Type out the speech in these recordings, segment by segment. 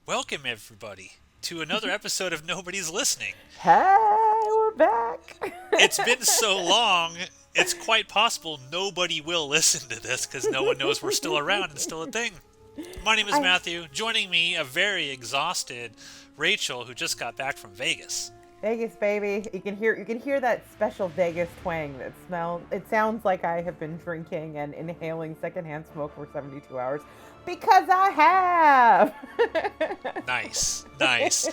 Welcome, everybody, to another episode of Nobody's Listening. Hey, we're back. It's been so long, it's quite possible nobody will listen to this because no one knows we're still around and still a thing. My name is I Matthew. Joining me, a very exhausted Rachel who just got back from Vegas. Vegas, baby. You can hear that special Vegas twang that smells. It sounds like I have been drinking and inhaling secondhand smoke for 72 hours because I have. Nice, nice.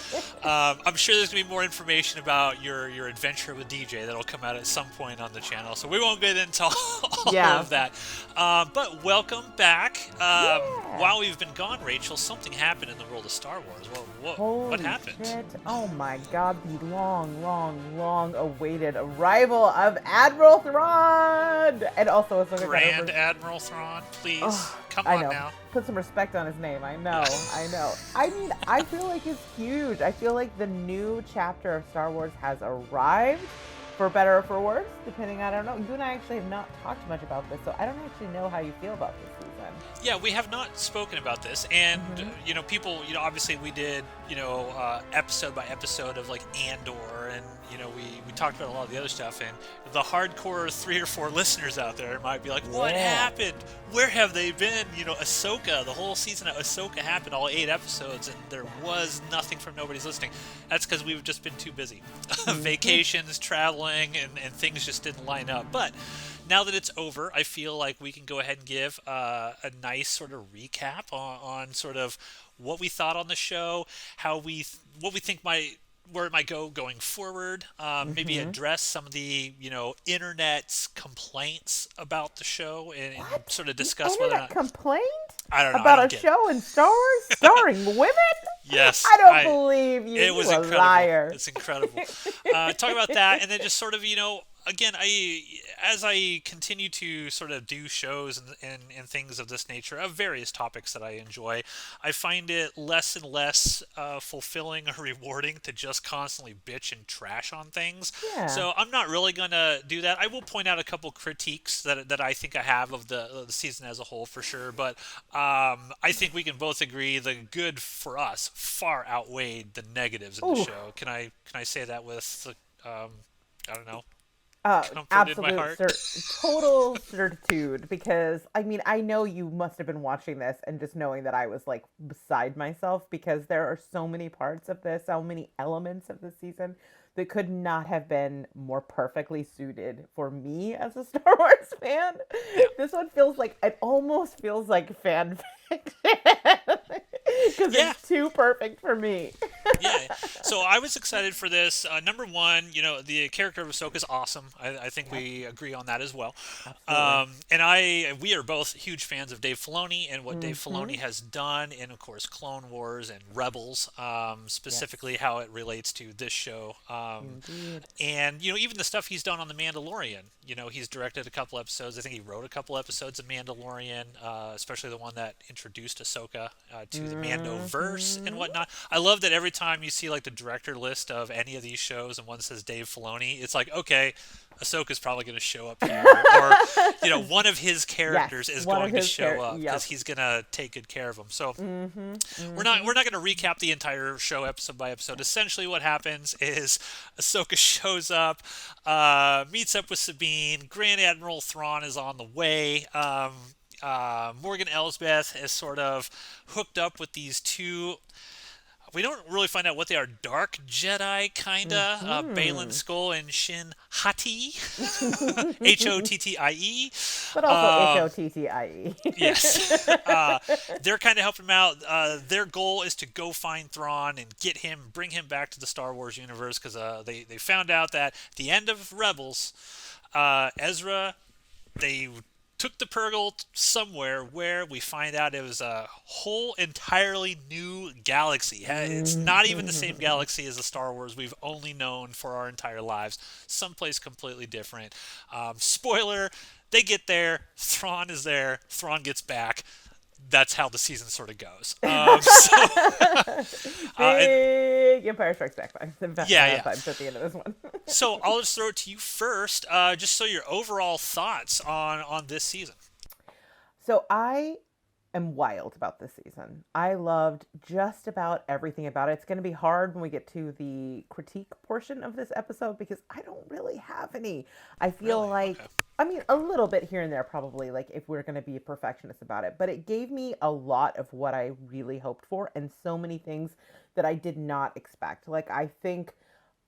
I'm sure there's going to be more information about your adventure with DJ that'll come out at some point on the channel, so we won't get into all Yeah. of that. But welcome back. Yeah. While we've been gone, Rachel, something happened in the world of Star Wars. What Holy happened? shit. Oh my god, the long awaited arrival of Admiral Thrawn! And also Ahsoka got Grand over. Admiral Thrawn, please. Oh, Come I on know. now. Put some respect on his name. I know. I know. I mean, I feel like it's huge. I feel like the new chapter of Star Wars has arrived, for better or for worse, depending. I don't know. You and I actually have not talked much about this, so I don't actually know how you feel about this season. Yeah, we have not spoken about this, and Mm-hmm. people, obviously we did, episode by episode of like Andor, and we talked about a lot of the other stuff, and the hardcore 3 or 4 listeners out there might be like, what Yeah. happened? Where have they been? Ahsoka, the whole season of Ahsoka happened, all 8 episodes, and there was nothing from Nobody's Listening. That's because we've just been too busy, vacations, traveling, and things just didn't line up. But now that it's over, I feel like we can go ahead and give a nice sort of recap on sort of what we thought on the show, what we think where it might go going forward. Maybe Mm-hmm. address some of the internet's complaints about the show, and What? sort of The discuss whether or internet not. complained I don't know. I about don't a get it. show in Star Wars starring women? Yes, I don't believe you. it You was a incredible. liar. It's incredible. Talk about that, and then just sort of, again, as I continue to sort of do shows and things of this nature of various topics that I enjoy, I find it less and less fulfilling or rewarding to just constantly bitch and trash on things. Yeah. So I'm not really gonna do that. I will point out a couple critiques that I think I have of the season as a whole for sure, but I think we can both agree the good for us far outweighed the negatives in the Ooh. show. Can I say that with I don't know, comfort in my Absolute heart? total certitude. Because I mean, I know you must have been watching this and just knowing that I was like beside myself because there are so many parts of this, so many elements of this season that could not have been more perfectly suited for me as a Star Wars fan. Yeah. This one feels like it almost feels like fan fiction because Yeah. it's too perfect for me. Yeah. So I was excited for this. Number one, the character of Ahsoka is awesome. I think Yep, we agree on that as well. absolutely. And we are both huge fans of Dave Filoni and what Dave Mm-hmm. Filoni has done in, of course, Clone Wars and Rebels, Yes, specifically how it relates to this show. indeed. And even the stuff he's done on The Mandalorian. He's directed a couple episodes. I think he wrote a couple episodes of Mandalorian, especially the one that introduced Ahsoka to the Mando verse and Mm-hmm. whatnot. I love that every time you see like the director list of any of these shows and one says Dave Filoni, it's like, okay, Ahsoka's probably going to show up here, or one of his Yes, characters is one of going to his show up because Yep. he's going to take good care of them. So Mm-hmm. we're not Mm-hmm. we're not going to recap the entire show episode by episode. Essentially, what happens is Ahsoka shows up, meets up with Sabine. Grand Admiral Thrawn is on the way. Morgan Elsbeth is sort of hooked up with these two. We don't really find out what they are. Dark Jedi, kinda. Balin Mm-hmm. Skull and Shin Hati, Hottie. But also HOTTIE. Yes. They're kind of helping him out. Their goal is to go find Thrawn and bring him back to the Star Wars universe because they found out that at the end of Rebels, Ezra, they took the Purgle somewhere where we find out it was a whole entirely new galaxy. It's not even the same galaxy as the Star Wars we've only known for our entire lives. Someplace completely different. Spoiler, they get there, Thrawn is there, Thrawn gets back. That's how the season sort of goes. And Big Empire Strikes Back vibes, yeah, yeah. vibes at the end of this one. So I'll just throw it to you first, just so your overall thoughts on this season. So I am wild about this season. I loved just about everything about it. It's going to be hard when we get to the critique portion of this episode because I don't really have any. I feel Really? Okay. like, I mean, a little bit here and there, probably, like if we're going to be perfectionists about it, but it gave me a lot of what I really hoped for and so many things that I did not expect. Like, I think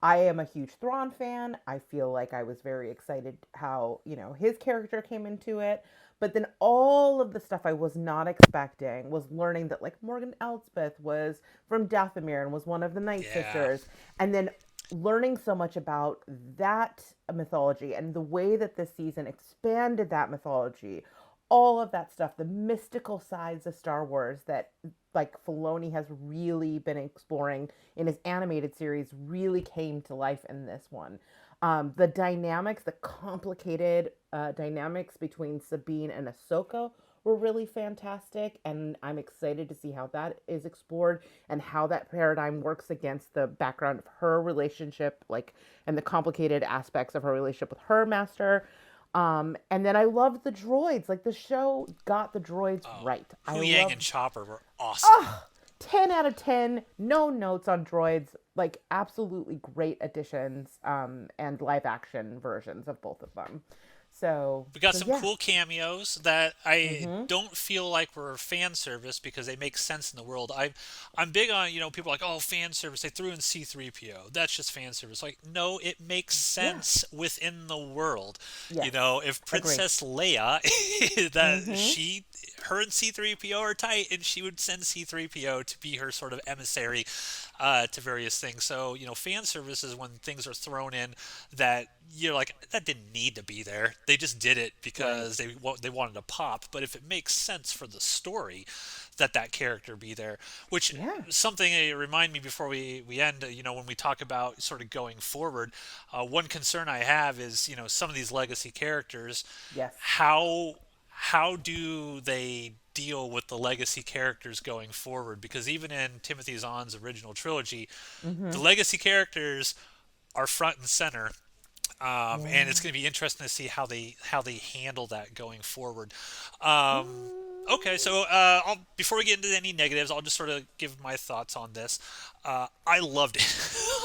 I am a huge Thrawn fan. I feel like I was very excited how, his character came into it. But then all of the stuff I was not expecting was learning that like Morgan Elsbeth was from Dathomir and was one of the Night Yeah. Sisters. And then learning so much about that mythology and the way that this season expanded that mythology, all of that stuff, the mystical sides of Star Wars that like Filoni has really been exploring in his animated series really came to life in this one. The dynamics, the complicated dynamics between Sabine and Ahsoka were really fantastic, and I'm excited to see how that is explored and how that paradigm works against the background of her relationship, like, and the complicated aspects of her relationship with her master. And then I loved the droids. Like the show got the droids Oh, right. I Huyang and loved Chopper were awesome. oh, 10 out of 10, no notes on droids, like absolutely great additions, and live action versions of both of them. So, We got so some yeah. cool cameos that I Mm-hmm. don't feel like were fan service because they make sense in the world. I'm big on, people are like, oh, fan service. They threw in C3PO. That's just fan service. Like, no, it makes Yeah. sense within the world. Yes. If Agree. Princess Leia, that Mm-hmm. her and C3PO are tight, and she would send C3PO to be her sort of emissary to various things. So, fan service is when things are thrown in that you're like, that didn't need to be there. They just did it Right. because they wanted to pop. But if it makes sense for the story, that character be there, which Yeah. something remind me before we end. When we talk about sort of going forward, one concern I have is some of these legacy characters, Yes. how do they deal with the legacy characters going forward? Because even in Timothy Zahn's original trilogy, Mm-hmm. the legacy characters are front and center, and it's Yeah. going to be interesting to see how they handle that going forward. Um, okay, so before we get into any negatives, I'll just sort of give my thoughts on this. I loved it,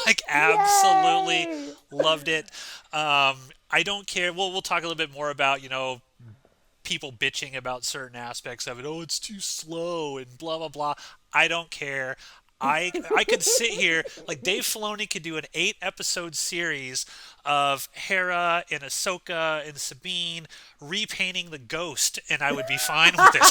like absolutely Yay! loved it. I don't care. We'll talk a little bit more about people bitching about certain aspects of it. Oh, it's too slow and blah blah blah. I don't care. I could sit here like Dave Filoni could do an 8 episode series of Hera and Ahsoka and Sabine repainting the ghost, and I would be fine with it.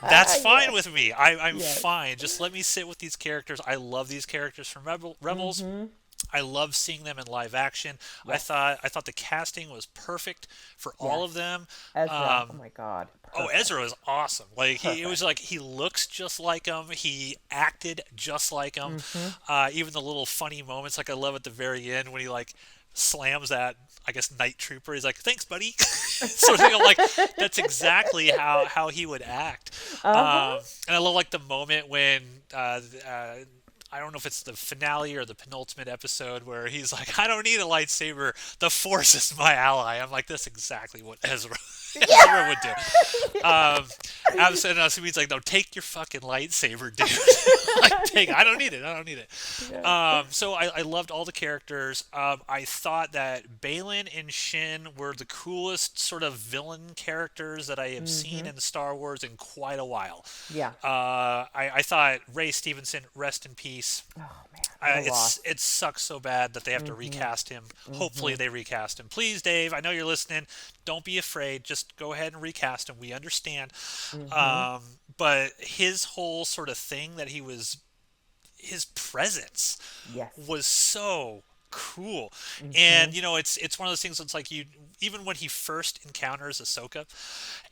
That's fine Yes. with me. I'm Yes. fine. Just let me sit with these characters. I love these characters from Rebels. Mm-hmm. I love seeing them in live action. I Yes. thought I thought the casting was perfect for all Yes. of them. Ezra. Oh Um, my God. oh, Ezra Perfect. was awesome. Like it was Perfect. like he looks just like him. He acted just like him. Mm-hmm. Even the little funny moments, like I love at the very end when he like slams that, I guess, night trooper. He's like, "Thanks, buddy." Sort of thing. I'm like, that's exactly how he would act. Uh-huh. And I love like the moment when I don't know if it's the finale or the penultimate episode where he's like, "I don't need a lightsaber. The Force is my ally." I'm like, that's exactly what Ezra Ezra would do. Um, Absent means like, no, take your fucking lightsaber, dude. Like, take. I don't need it. I don't need it. Yeah. So I loved all the characters. I thought that Balin and Shin were the coolest sort of villain characters that I have seen Mm-hmm. in Star Wars in quite a while. Yeah. I thought Ray Stevenson, rest in peace. Oh man, what a loss. It sucks so bad that they have to Mm-hmm. recast him. Hopefully Mm-hmm. they recast him. Please, Dave, I know you're listening. Don't be afraid. Just go ahead and recast him. We understand. Mm-hmm. Um, but his whole sort of thing that his presence Yes. was so cool. Mm-hmm. And it's one of those things that's like, you even when he first encounters Ahsoka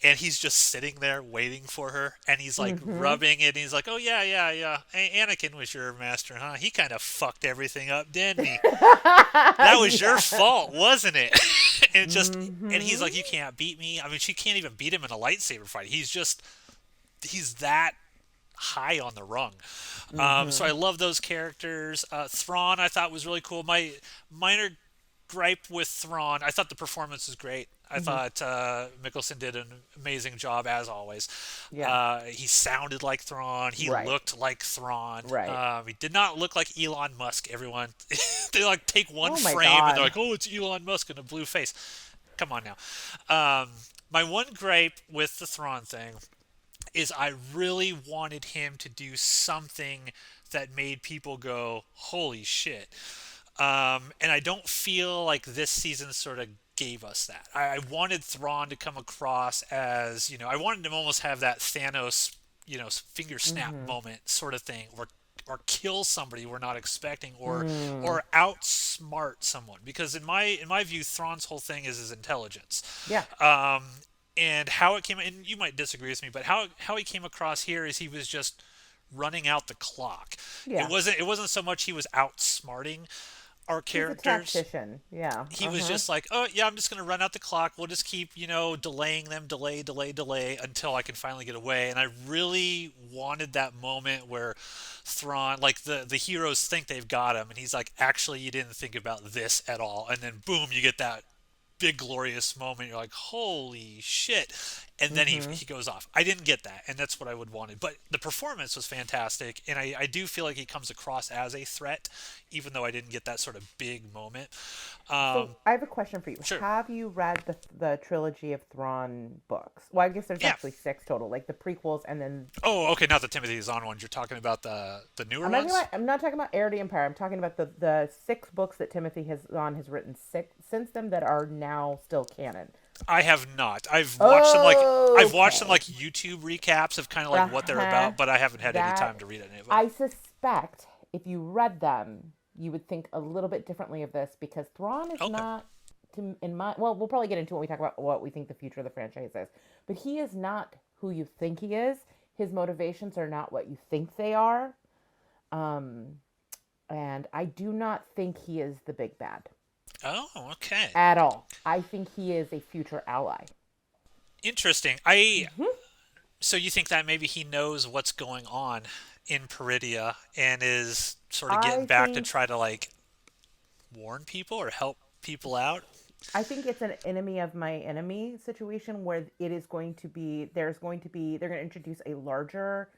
and he's just sitting there waiting for her and he's like Mm-hmm. rubbing it and he's like, "Oh yeah, yeah, yeah. Anakin was your master, huh? He kind of fucked everything up, didn't he? That was your Yeah. fault, wasn't it?" And he's Mm-hmm. like, "You can't beat me." I mean, she can't even beat him in a lightsaber fight. He's that high on the rung. So Mm-hmm. I love those characters. Thrawn I thought was really cool. My minor gripe with Thrawn, I thought the performance was great. I Hmm. thought Mickelson did an amazing job as always. Yeah. He sounded like Thrawn. He Right. looked like Thrawn. Right. He did not look like Elon Musk. Everyone, they like take one Oh my frame and they're God. like, "Oh, it's Elon Musk in a blue face." Come on now. My one gripe with the Thrawn thing is I really wanted him to do something that made people go, "Holy shit." And I don't feel like this season sort of gave us that. I wanted Thrawn to come across as, I wanted him almost have that Thanos, finger snap Hmm. moment sort of thing, or kill somebody we're not expecting, or Mm. or outsmart someone. Because in my view, Thrawn's whole thing is his intelligence. Yeah. Um, and how it came, and you might disagree with me, but how he came across here is he was just running out the clock. It Yeah. wasn't it wasn't so much he was outsmarting our He's a characters. tactician. Yeah. He was Uh-huh. just like, oh yeah, I'm just gonna run out the clock. We'll just keep, delaying them, delay until I can finally get away. And I really wanted that moment where Thrawn, like the heroes think they've got him, and he's like, actually, you didn't think about this at all. And then boom, you get that big glorious moment. You're like, holy shit. And then he, Hmm. he goes off. I didn't get that, and that's what I would wanted. But the performance was fantastic, and I do feel like he comes across as a threat, even though I didn't get that sort of big moment. So I have a question for you. Sure. Have you read the trilogy of Thrawn books? Well, I guess there's Yeah. actually six total, like the prequels, and then Oh, okay. Not the Timothy Zahn ones. You're talking about the newer ones. I'm not talking about Heir to the Empire. I'm talking about the six books that Timothy has written six since them that are now still canon. I have not. I've watched some Okay. like YouTube recaps of kind of like what they're Uh-huh. about, but I haven't had any time That to read any of them. I suspect if you read them, you would think a little bit differently of this because Thrawn is Okay. not in my well, we'll probably get into it when we talk about what we think the future of the franchise is. But he is not who you think he is. His motivations are not what you think they are. Um, and I do not think he is the big bad Oh, okay. at all. I think he is a future ally. Interesting. I Hmm. So you think that maybe he knows what's going on in Peridia and is sort of getting I back to think try to like warn people or help people out? I think it's an enemy of my enemy situation where it is going to be they're going to introduce a larger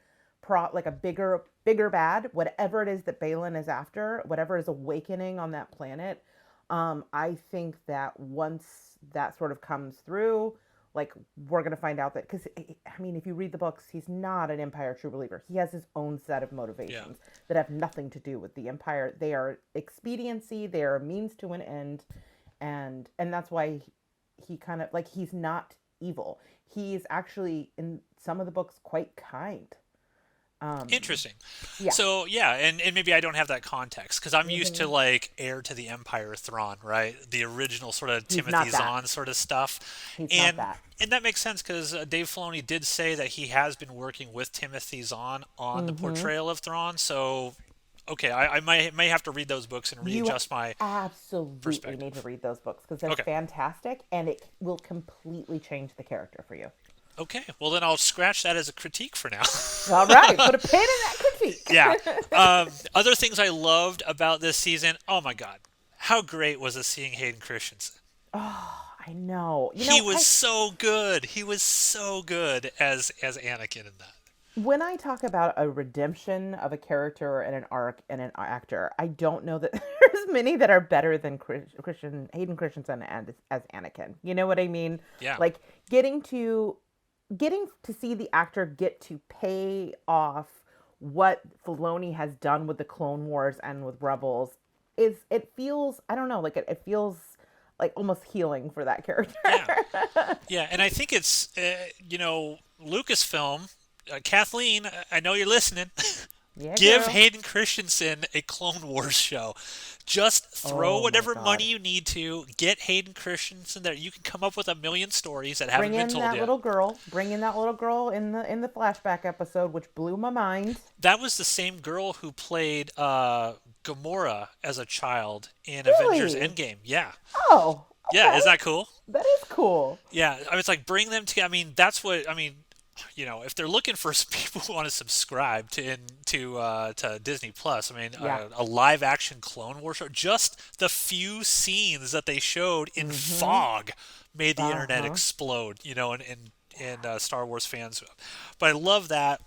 like a bigger bad, whatever it is that Balin is after, whatever is awakening on that planet. I think that once that sort of comes through, like we're going to find out that because I mean if you read the books, he's not an Empire true believer. He has his own set of Yeah. motivations that have nothing to do with the Empire. They are expediency, they are a means to an end, and that's why he kind of like he's not evil. He's actually in some of the books quite kind. um Interesting. yeah. So yeah, and maybe I don't have that context because I'm used to Hmm. like Heir to the Empire Thrawn, right? The original sort of He's Timothy not that. Zahn sort of stuff, He's not and that. and that makes sense because Dave Filoni did say that he has been working with Timothy Zahn on the Hmm. portrayal of Thrawn. So okay, I may have to read those books and You readjust my absolutely need to perspective. read those books because they're Okay. fantastic and it will completely change the character for you. Okay. Well, then I'll scratch that as a critique for now. All right, put a pin in that Yeah. critique. Other things I loved about this season. Oh my God, how great was it seeing Hayden Christensen? Oh, I know. He was so good. He was so good as Anakin in that. When I talk about a redemption of a character and an arc and an actor, I don't know that there's many that are better than Christian Hayden Christensen and as Anakin. You know what I mean? Yeah. Like getting to see the actor get to pay off what Filoni has done with the Clone Wars and with Rebels is it feels I don't know like it feels like almost healing for that character. Yeah. Yeah. And I think it's Lucasfilm. Kathleen, I know you're listening. Yeah, Give girl. Hayden Christensen a Clone Wars show. Just throw Oh my whatever money god. you need to. Get Hayden Christensen there. You can come up with a million stories that haven't Bring been in told that yet. little girl. Bring in that little girl in the flashback episode, which blew my mind. That was the same girl who played Gamora as a child in Avengers Really? Endgame. Yeah. Oh, Yeah, okay. isn't that cool? That is cool. Yeah, I mean, it's like bring them together. I mean, that's what I mean. If they're looking for people who want to subscribe to Disney Plus, I mean, Yeah. a live action Clone Wars show. Just the few scenes that they showed in Mm-hmm. fog made the internet Uh-huh. explode, and Yeah. Star Wars fans. But I love that.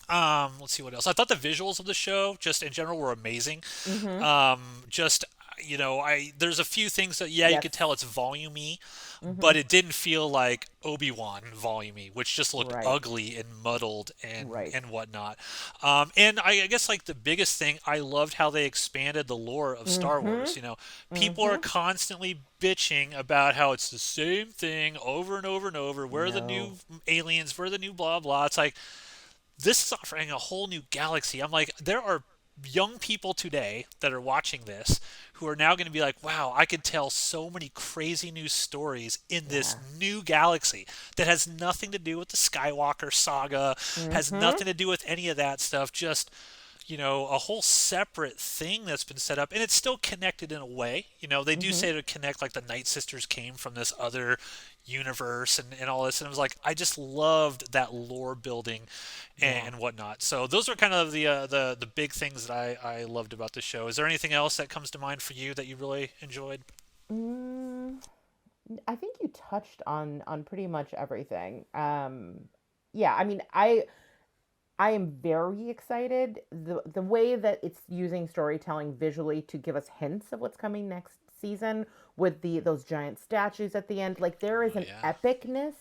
Let's see what else. I thought the visuals of the show, just in general, were amazing. Mm-hmm. Just I there's a few things that yeah you could tell Yes. it's volumey, Mm-hmm. but it didn't feel like Obi-Wan volumey, which just looked Right. ugly and muddled and Right. and whatnot. And I guess like the biggest thing, I loved how they expanded the lore of Star Mm-hmm. Wars. People are Mm-hmm. constantly bitching about how it's the same thing over and over and over. Where are the new No. aliens? Where are the new blah blah? It's like this is offering a whole new galaxy. I'm like, there are young people today that are watching this who are now going to be like, wow, I could tell so many crazy new stories in this Yeah. new galaxy that has nothing to do with the Skywalker saga, has Mm-hmm. nothing to do with any of that stuff, just a whole separate thing that's been set up, and it's still connected in a way. They do Mm-hmm. say to connect, like the Night Sisters came from this other universe and all this, and it was like I just loved that lore building Yeah. and whatnot. So those are kind of the big things that I loved about the show. Is there anything else that comes to mind for you that you really enjoyed? Mm, I think you touched on pretty much everything. Yeah, I mean, I am very excited. The way that it's using storytelling visually to give us hints of what's coming next season with the those giant statues at the end, like there is Oh an yeah, epicness.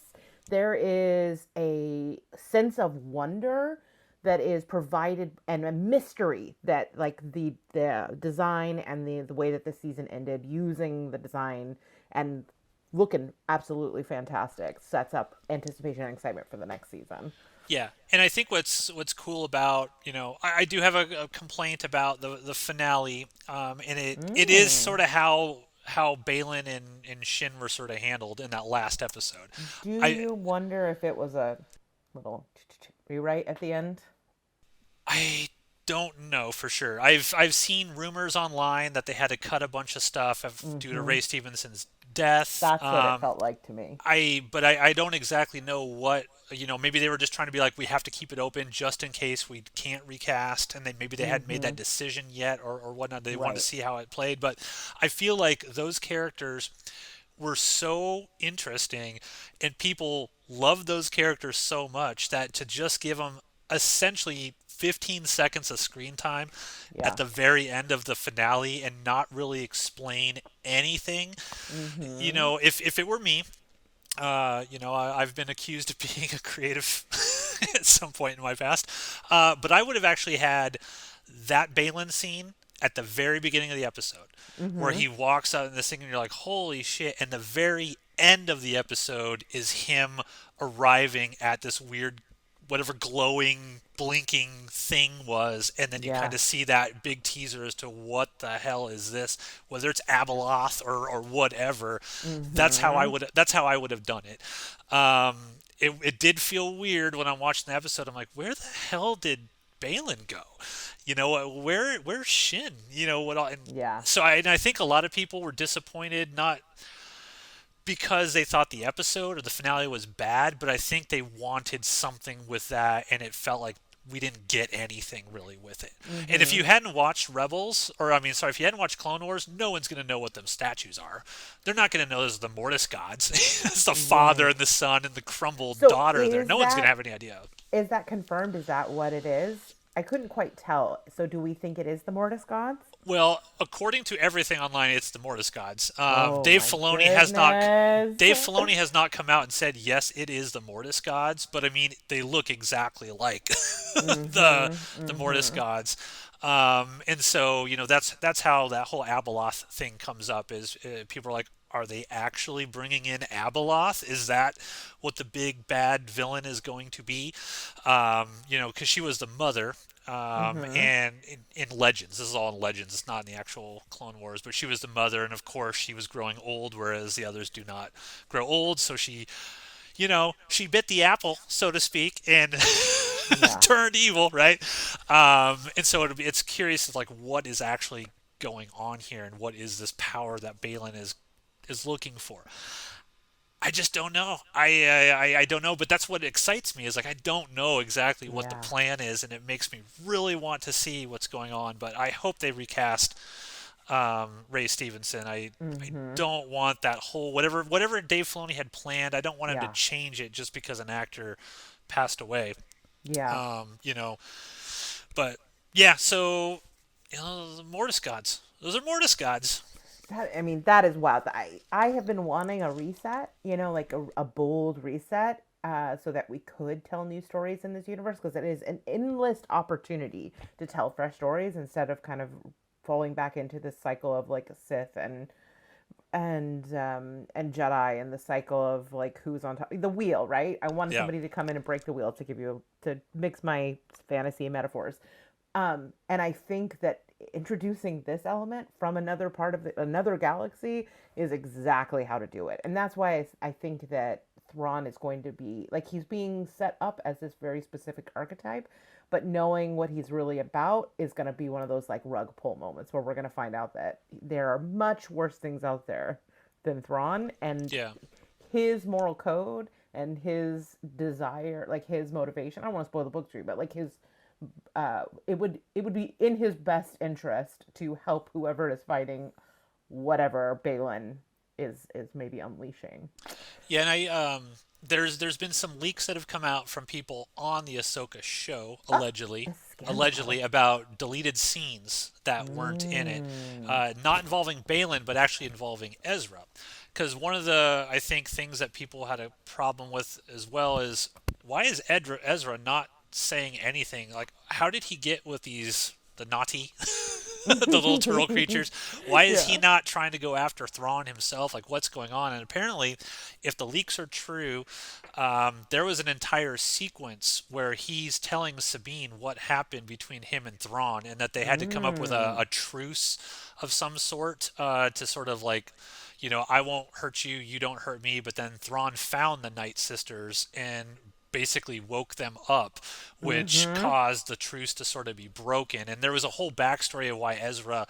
There is a sense of wonder that is provided and a mystery that like the design and the way that the season ended using the design and looking absolutely fantastic sets up anticipation and excitement for the next season. yeah. And I think what's cool about I do have a complaint about the finale, and it is Mm. sort of how Balin and Shin were sort of handled in that last episode. Do I you wonder if it was a little rewrite at the end? I don't know for sure. I've seen rumors online that they had to cut a bunch of stuff due to Mm-hmm. Ray Stevenson's death. That's what it felt like to me. I don't exactly know what maybe they were just trying to be like we have to keep it open just in case we can't recast, and then maybe they hadn't made Mm-hmm. that decision yet or whatnot. They wanted to Right. see how it played, but I feel like those characters were so interesting and people loved those characters so much that to just give them essentially 15 seconds of screen time at Yeah. the very end of the finale and not really explain anything. Mm-hmm. If it were me, I've been accused of being a creative at some point in my past, but I would have actually had that Balin scene at the very beginning of the episode, where Mm-hmm. he walks out in this thing, and you're like, "Holy shit!" And the very end of the episode is him arriving at this weird, whatever glowing, blinking thing was, and then you kind Yeah. of see that big teaser as to what the hell is this, whether it's Abeloth or whatever. Mm-hmm. That's how I would have done it. Um, it did feel weird when I'm watching the episode. I'm like, where the hell did Balin go? Where's Shin? What all? And Yeah. so I think a lot of people were disappointed, not because they thought the episode or the finale was bad, but I think they wanted something with that, and it felt like we didn't get anything really with it. And if Mm-hmm. you hadn't watched Rebels, or I mean, sorry, if you hadn't watched Clone Wars, no one's going to know what them statues are. They're not going to know those are the Mortis gods. It's the father Right. and the son and the crumbled So daughter there. No one's going to have any idea. is that confirmed? Is that what it is? I couldn't quite tell. So do we think it is the Mortis gods? Well, according to everything online, it's the Mortis gods. Oh my goodness. Dave Filoni has not come out and said yes, it is the Mortis gods, but I mean they look exactly like the Mm-hmm. the Mortis Mm-hmm. gods. And so that's how that whole Abeloth thing comes up. Is people are like, are they actually bringing in Abeloth? Is that what the big bad villain is going to be? Because she was the mother. Mm-hmm. And in Legends, this is all in Legends. It's not in the actual Clone Wars, but she was the mother, and of course she was growing old, whereas the others do not grow old. So she bit the apple, so to speak, and Yeah. turned evil, right? And so it's curious, like what is actually going on here, and what is this power that Balin is looking for. I just don't know. I don't know, but that's what excites me. Is like I don't know exactly what the Yeah. plan is, and it makes me really want to see what's going on. But I hope they recast Ray Stevenson. I Mm-hmm. don't want that whole whatever Dave Filoni had planned. I don't want him to Yeah. change it just because an actor passed away. Yeah. You know, but yeah. So the Mortis gods. Those are Mortis gods. That, I mean, that is wild. I have been wanting a reset, like a bold reset, so that we could tell new stories in this universe, because it is an endless opportunity to tell fresh stories instead of kind of falling back into this cycle of like Sith and Jedi, and the cycle of like who's on top the wheel, right? I wanted Yeah. somebody to come in and break the wheel to mix my fantasy metaphors. And I think that introducing this element from another part of another galaxy is exactly how to do it. And that's why I think that Thrawn is going to be like, he's being set up as this very specific archetype, but knowing what he's really about is going to be one of those like rug pull moments where we're going to find out that there are much worse things out there than Thrawn, and Yeah. his moral code and his desire, like his motivation. I don't want to spoil the book for you, but like his it would be in his best interest to help whoever is fighting whatever Balin is maybe unleashing. Yeah, and there's been some leaks that have come out from people on the Ahsoka show, Oh, allegedly, a scandal. about deleted scenes that weren't in it, Mm. not involving Balin, but actually involving Ezra. Because one of the, I think, things that people had a problem with as well is, why is Ezra not saying anything? Like, how did he get with the naughty, the little turtle creatures? Why is he Yeah. not trying to go after Thrawn himself? Like, what's going on? And apparently, if the leaks are true, there was an entire sequence where he's telling Sabine what happened between him and Thrawn, and that they had to come up with Mm. a truce of some sort, to sort of like, I won't hurt you, you don't hurt me. But then Thrawn found the Night Sisters and basically woke them up, which Mm-hmm. caused the truce to sort of be broken. And there was a whole backstory of why Ezra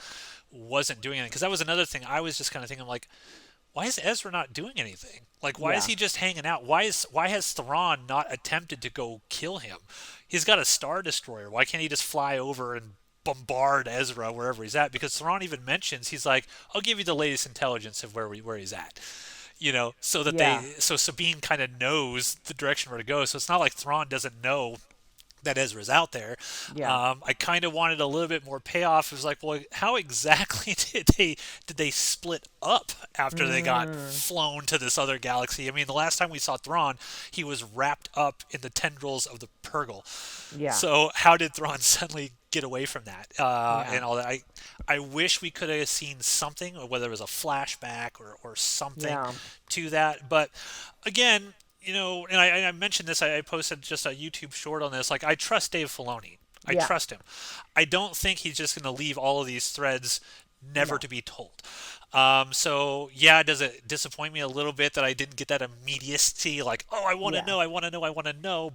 wasn't doing it. Because that was another thing I was just kind of thinking, like, why is Ezra not doing anything? Like, why is Yeah. he just hanging out? Why has Thrawn not attempted to go kill him? He's got a Star Destroyer. Why can't he just fly over and bombard Ezra wherever he's at? Because Thrawn even mentions, he's like, "I'll give you the latest intelligence of where he's at." Yeah. So Sabine kind of knows the direction where to go. So it's not like Thrawn doesn't know that Ezra's out there. Yeah. I kind of wanted a little bit more payoff. It was like, well, how exactly did they split up after they got Mm. flown to this other galaxy? I mean, the last time we saw Thrawn, he was wrapped up in the tendrils of the Purgle. Yeah. So how did Thrawn suddenly get away from that, Yeah. and all that? I wish we could have seen something, or whether it was a flashback or something Yeah. to that. But again, and I mentioned this. I posted just a YouTube short on this. Like, I trust Dave Filoni. I Yeah. trust him. I don't think he's just going to leave all of these threads never No. to be told. So yeah, does it disappoint me a little bit that I didn't get that immediacy? Like, oh, I want to Yeah. know, I want to know, I want to know.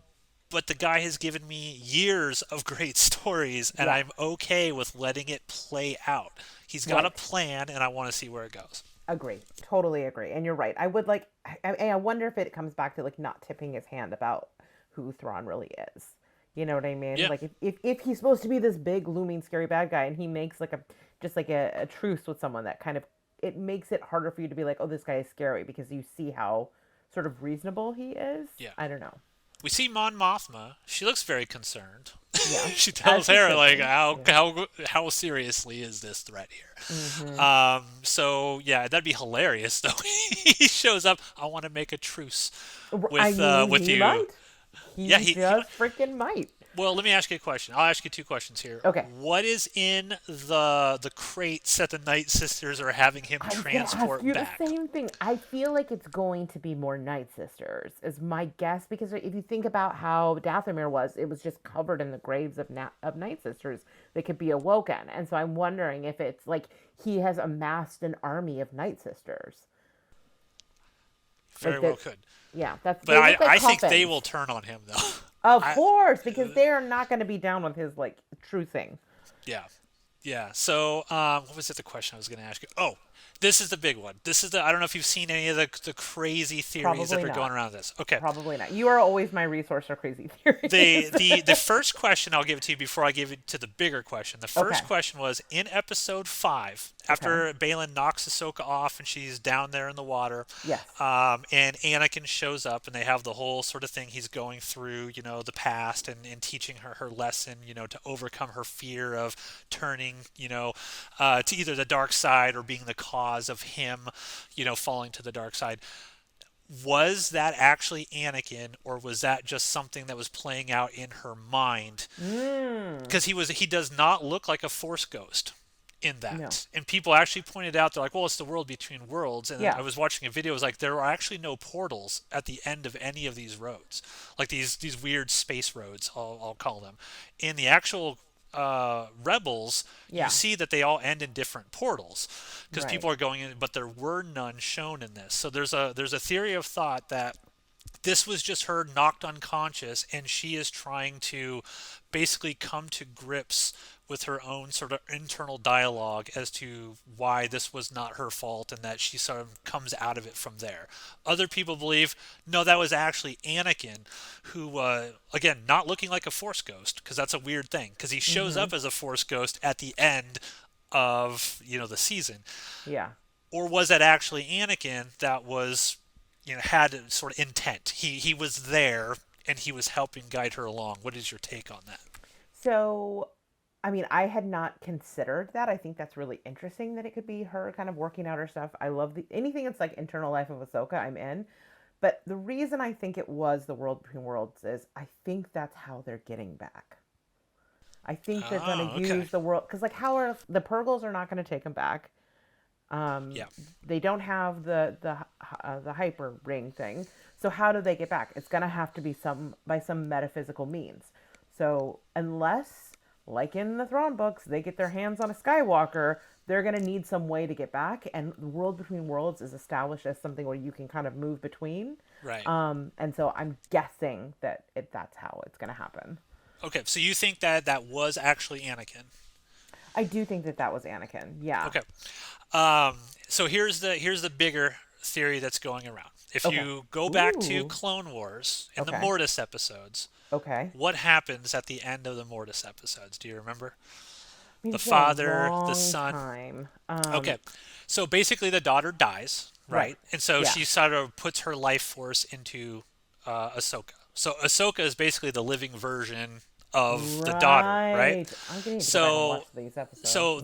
But the guy has given me years of great stories, and Yeah. I'm okay with letting it play out. He's got a Right. plan, and I want to see where it goes. Agree. Totally agree. And you're right. I would like. I wonder if it comes back to like not tipping his hand about who Thrawn really is. You know what I mean? Yeah. Like if he's supposed to be this big looming scary bad guy, and he makes like a truce with someone, that kind of, it makes it harder for you to be like, oh, this guy is scary, because you see how sort of reasonable he is. Yeah. I don't know. We see Mon Mothma. She looks very concerned. Yeah. She As tells he Hera, should like, be. Yeah. how seriously is this threat here? Mm-hmm. So yeah, that'd be hilarious though. He shows up. I want to make a truce I mean, with he you. might. Yeah, He he just freaking might. Well, let me ask you a question. I'll ask you two questions here. Okay. What is in the crates that the Night Sisters are having him I was gonna ask transport you the back? same thing. I feel like it's going to be more Night Sisters, is my guess, because if you think about how Dathomir was, it was just covered in the graves of Night Sisters that could be awoken, and so I'm wondering if it's like he has amassed an army of Night Sisters, Very like well that. could. Yeah, that's, But they look like I think they coffins. will turn on him though. Of I course, because they're not going to be down with his like true thing. Yeah. Yeah. So, what was it? The question I was going to ask you? Oh, This is the big one. This is the. I don't know if you've seen any of the crazy theories that Probably are going not. around this. Okay. Probably not. You are always my resource for crazy theories. The first question I'll give it to you before I give it to the bigger question. The Okay. first question was in episode 5, Okay. after Balin knocks Ahsoka off and she's down there in the water, Yes. and Anakin shows up and they have the whole sort of thing he's going through, the past and teaching her lesson, to overcome her fear of turning, to either the dark side or being the cause of him, falling to the dark side. Was that actually Anakin, or was that just something that was playing out in her mind? Mm. Because he does not look like a Force ghost in No. that. And people actually pointed out, they're like, well, it's the world between worlds. And Yeah. I was watching a video, it was like there are actually no portals at the end of any of these roads, like these weird space roads, I'll call them. In the actual Rebels, you Yeah. see that they all end in different portals because Right. people are going in, but there were none shown in this. So there's a theory of thought that this was just her knocked unconscious, and she is trying to basically come to grips with her own sort of internal dialogue as to why this was not her fault, and that she sort of comes out of it from there. Other people believe, no, that was actually Anakin, who, again, not looking like a Force ghost, because that's a weird thing, because he shows Mm-hmm. up as a Force ghost at the end of, the season. Yeah. Or was that actually Anakin that was, had sort of intent? He was there and he was helping guide her along. What is your take on that? So, I mean, I had not considered that. I think that's really interesting that it could be her kind of working out her stuff. I love anything that's like internal life of Ahsoka, I'm in. But the reason I think it was the world between worlds is I think that's how they're getting back. I think they're going to Oh, okay. use the world because, like, how are the Purgles are not going to take them back. Um, Yeah. they don't have the hyper ring thing. So how do they get back? It's going to have to be some metaphysical means. So unless, like in the Thrawn books, they get their hands on a Skywalker, they're going to need some way to get back. And the world between worlds is established as something where you can kind of move between. Right. And so I'm guessing that that's how it's going to happen. Okay. So you think that that was actually Anakin? I do think that that was Anakin. Yeah. Okay. Um, so here's the bigger theory that's going around. If Okay. you go back to Ooh. Clone Wars in the Okay. Mortis episodes, Okay. what happens at the end of the Mortis episodes? Do you remember? I mean, The it's been a father, the long son. time. Okay. So basically, the daughter dies, Right. right? And so Yeah. she sort of puts her life force into Ahsoka. So Ahsoka is basically the living version of the daughter, right? Right. I'm gonna need to go back and watch So, these episodes. so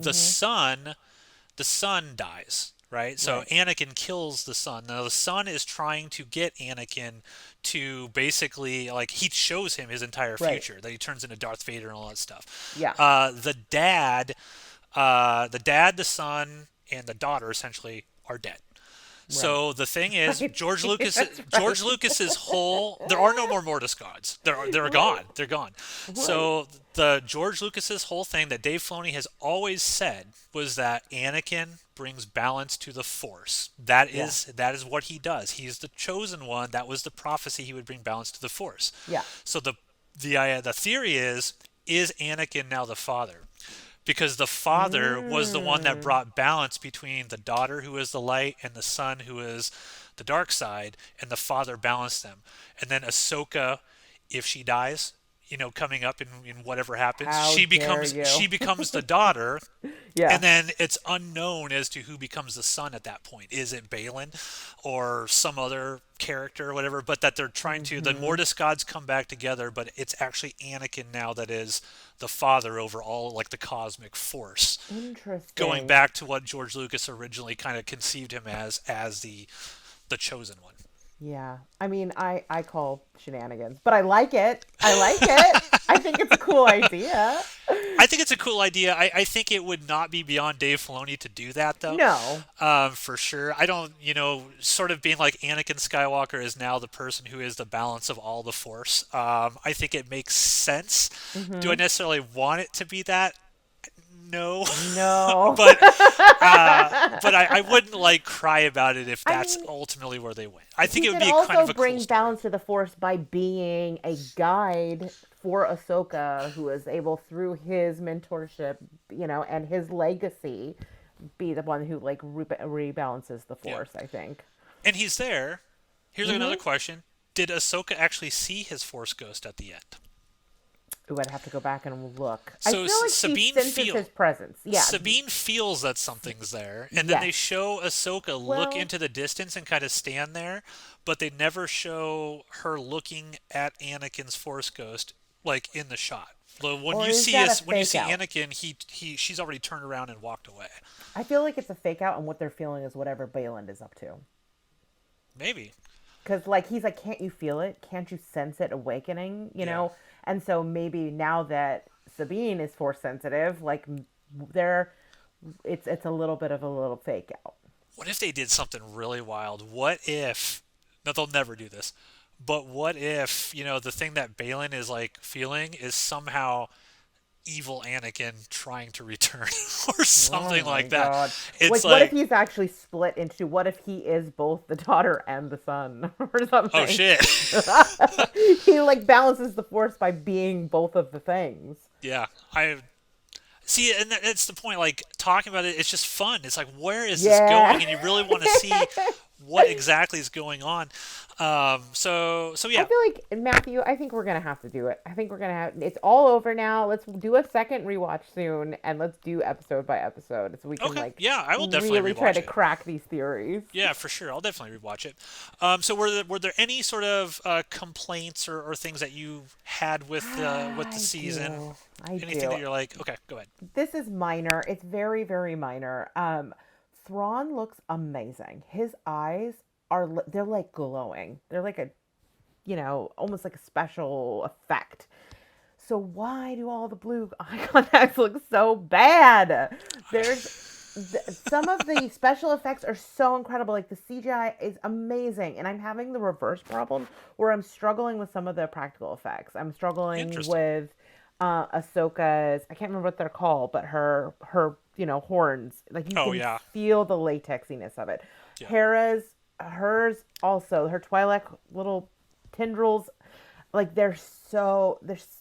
the son dies, right? So Right. Anakin kills the son. Now the son is trying to get Anakin to basically, like, he shows him his entire Right. future, that he turns into Darth Vader and all that stuff. Yeah. The dad, the son, and the daughter essentially are dead. Right. So the thing is, Right. George Lucas, That's George right. Lucas's whole, there are no more Mortis gods. They're Right. gone. They're gone. Right. So the George Lucas's whole thing that Dave Filoni has always said was that Anakin brings balance to the Force. That Yeah. is that is what he does. He's the chosen one. That was the prophecy. He would bring balance to the Force. Yeah. So the theory is Anakin now the father? Because the father was the one that Mm. brought balance between the daughter who is the light and the son who is the dark side, and the father balanced them. And then Ahsoka, if she dies, coming up in whatever happens, How she dare becomes you? she becomes the daughter, Yeah. and then it's unknown as to who becomes the son at that point. Is it Balin or some other character or whatever? But that they're trying to, the Mm-hmm. Mortis gods come back together, but it's actually Anakin now that is the father over all, like, the cosmic force. Going Interesting. back to what George Lucas originally kind of conceived him as the chosen one. Yeah. I mean, I call shenanigans, but I like it. I like it. I think it's a cool idea. I think it's a cool idea. I think it would not be beyond Dave Filoni to do that, though. No. For sure. I don't, sort of being like Anakin Skywalker is now the person who is the balance of all the Force. I think it makes sense. Do I Mm-hmm. necessarily want it to be that? No. No. but I wouldn't, like, cry about it if I that's mean, ultimately where they went. I think he it would could be a kind also of a cool bring story. balance to the Force by being a guide for Ahsoka, who is able through his mentorship, and his legacy, be the one who like rebalances the Yeah. force, I think. And he's there. Here's another Mm-hmm. question. Did Ahsoka actually see his Force ghost at the end? Ooh, I'd have to go back and look. I So feel like she senses his presence. Yeah. Sabine feels that something's there, and then they Yes. show Ahsoka look Well, into the distance and kind of stand there, but they never show her looking at Anakin's Force ghost like in the shot. When or you is see that a us, when you fake see out? Anakin, she's already turned around and walked away. I feel like it's a fake out, and what they're feeling is whatever Bayland is up to. Maybe. Because like he's like, can't you feel it? Can't you sense it awakening? You Yeah. know. And so maybe now that Sabine is force sensitive, like they're it's a little bit of a little fake out. What if they did something really wild? What if? No, they'll never do this. But what if, the thing that Balin is like feeling is somehow evil Anakin trying to return or Oh something my like that? god. It's Like what if like, he's actually split into what if he is both the daughter and the son or oh something? shit. He like balances the force by being both of the things. Yeah, I see, and that's the point. Like talking about it, it's just fun. It's like, where is this Yeah. going? And you really want to see what exactly is going on. So I yeah. feel like Matthew, I think we're gonna have to do it. I think we're gonna have it's all over now. Let's do a second rewatch soon and let's do episode by episode so we can Okay, like yeah, I will definitely really try rewatch to it. crack these theories. Yeah, for sure. I'll definitely rewatch it. So were there any sort of complaints or things that you had with the I season? do. I Anything do. that you're like, okay, go ahead. This is minor. It's very, very minor. Thrawn looks amazing. His eyes they're like glowing. They're like a almost like a special effect. So why do all the blue eye contacts look so bad? Some of the special effects are so incredible. Like the CGI is amazing, and I'm having the reverse problem where I'm struggling with some of the practical effects. I'm struggling Interesting. with Ahsoka's. I can't remember what they're called, but her horns. Like you Oh can yeah, feel the latexiness of it. yeah, Hers also her Twi'lek little tendrils, like there's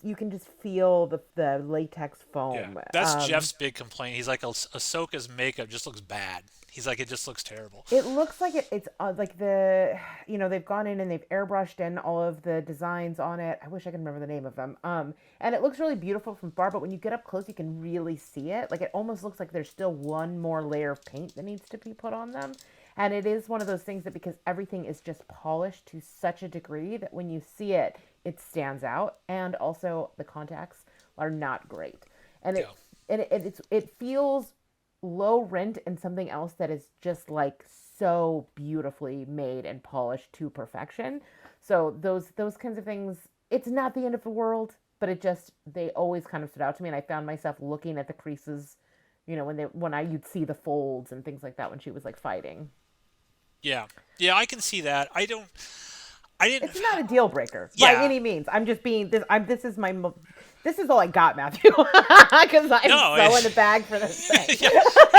you can just feel the latex yeah. foam. That's Jeff's big complaint. He's like, Ahsoka's makeup just looks bad. He's like, it just looks terrible. It looks like it's like they've gone in and they've airbrushed in all of the designs on it. I wish I could remember the name of them. And it looks really beautiful from far, but when you get up close, you can really see it. Like it almost looks like there's still one more layer of paint that needs to be put on them. And it is one of those things that because everything is just polished to such a degree that when you see it, it stands out. And also the contacts are not great. And Yeah, it feels low rent and something else that is just like so beautifully made and polished to perfection. So those kinds of things, it's not the end of the world, but they always kind of stood out to me, and I found myself looking at the creases, you'd see the folds and things like that when she was like fighting. yeah, yeah. I can see that. I didn't. It's not a deal breaker by Yeah. any means. I'm just being this. This is all I got, Matthew, because I'm No. so in the bag for this thing. Yeah,